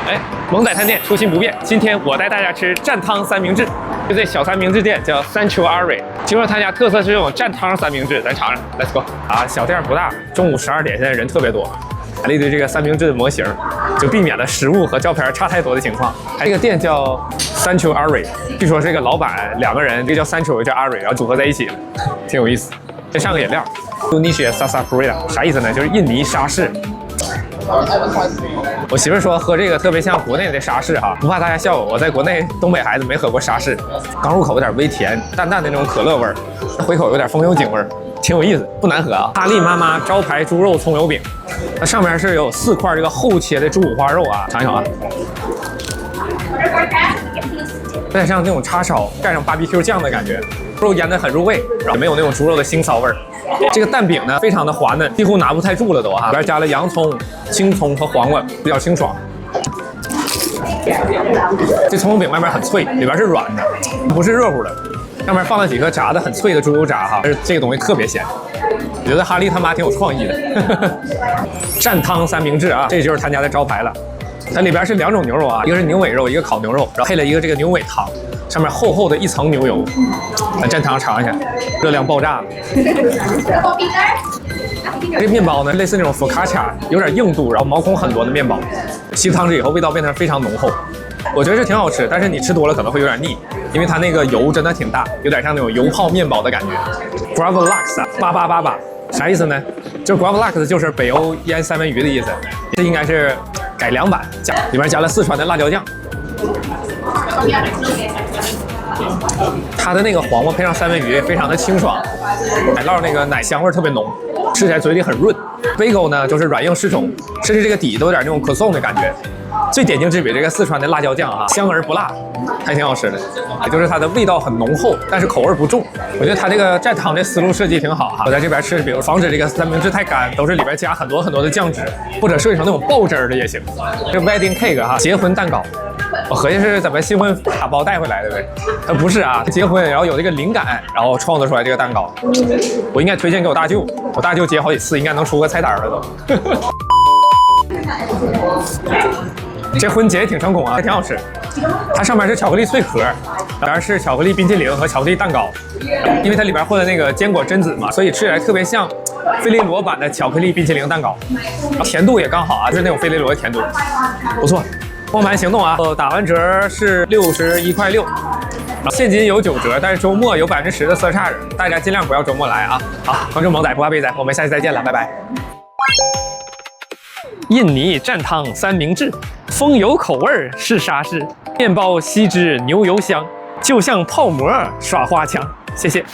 哎，萌仔探店初心不变，今天我带大家吃蘸汤三明治。这小三明治店叫 Sanctuary， 听说他家特色是这种蘸汤三明治，咱尝尝 ，Let's go。啊，小店不大，中午12点，现在人特别多，买了一堆这个三明治的模型，就避免了食物和照片差太多的情况。这个店叫 Sanctuary， 据说这个老板2个人，一个叫 Sancho， 一个叫 Ari， 然后组合在一起了，挺有意思。先上个饮料 ，Indonesia Sarsaparilla， 啥意思呢？就是印尼沙士。我媳妇说喝这个特别像国内的沙士哈，不怕大家笑我在国内东北孩子没喝过沙士，刚入口有点微甜，淡淡的那种可乐味儿，回口有点风油精味儿，挺有意思，不难喝啊。哈利妈妈招牌猪肉葱油饼，它上面是有4块这个厚切的猪五花肉啊，尝一尝啊。有点像那种叉烧蘸上 BBQ 酱的感觉，肉腌得很入味，然后没有那种猪肉的腥臊味儿。这个蛋饼呢非常的滑嫩，几乎拿不太住了都哈，里边加了洋葱、青葱和黄瓜，比较清爽。这葱油饼外面很脆，里边是软的，不是热乎的。上面放了几颗炸的很脆的猪油炸哈，这个东西特别咸。我觉得哈利他妈挺有创意的。蘸汤三明治啊，这就是他家的招牌了。它里边是2种牛肉啊，一个是牛尾肉，一个烤牛肉，然后配了一个这个牛尾汤，上面厚厚的一层牛油。咱蘸汤尝一下，热量爆炸了。这面包呢，类似那种福卡恰，有点硬度，然后毛孔很多的面包。吸汤汁以后，味道变得非常浓厚。我觉得是挺好吃，但是你吃多了可能会有点腻，因为它那个油真的挺大，有点像那种油泡面包的感觉。Gravlax 8888，啥意思呢？就 Gravlax 就是北欧腌三文鱼的意思，这应该是改良版，里面加了四川的辣椒酱。它的那个黄瓜配上三文鱼，非常的清爽，奶酪那个奶香味特别浓，吃起来嘴里很润。Bagel 呢就是软硬适中，甚至这个底都有点那种可颂的感觉。最点睛之笔这个四川的辣椒酱啊，香而不辣，还挺好吃的。也就是它的味道很浓厚，但是口味不重。我觉得它这个蘸汤的思路设计挺好哈。我在这边吃，比如防止这个三明治太干，都是里边加很多的酱汁，或者设计成那种爆汁儿的也行。这 wedding cake 哈，结婚蛋糕。我合计是怎么新婚打包带回来的呗，不是啊，结婚然后有这个灵感，然后创作出来这个蛋糕。我应该推荐给我大舅，我大舅结好几次，应该能出个菜单了都。这婚结也挺成功啊，还挺好吃。它上面是巧克力脆壳，里边是巧克力冰淇淋和巧克力蛋糕。因为它里边混了那个坚果榛子嘛，所以吃起来特别像费列罗版的巧克力冰淇淋蛋糕。甜度也刚好啊，就是那种费列罗的甜度，不错。光盘行动啊，打完折是61.6块，现金有9折，但是周末有10%的色差，大家尽量不要周末来啊。好，关注萌仔不怕被宰，我们下期再见了，拜拜。印尼蘸汤三明治，风油口味是沙士，面包吸汁牛油香，就像泡馍耍花枪。谢谢。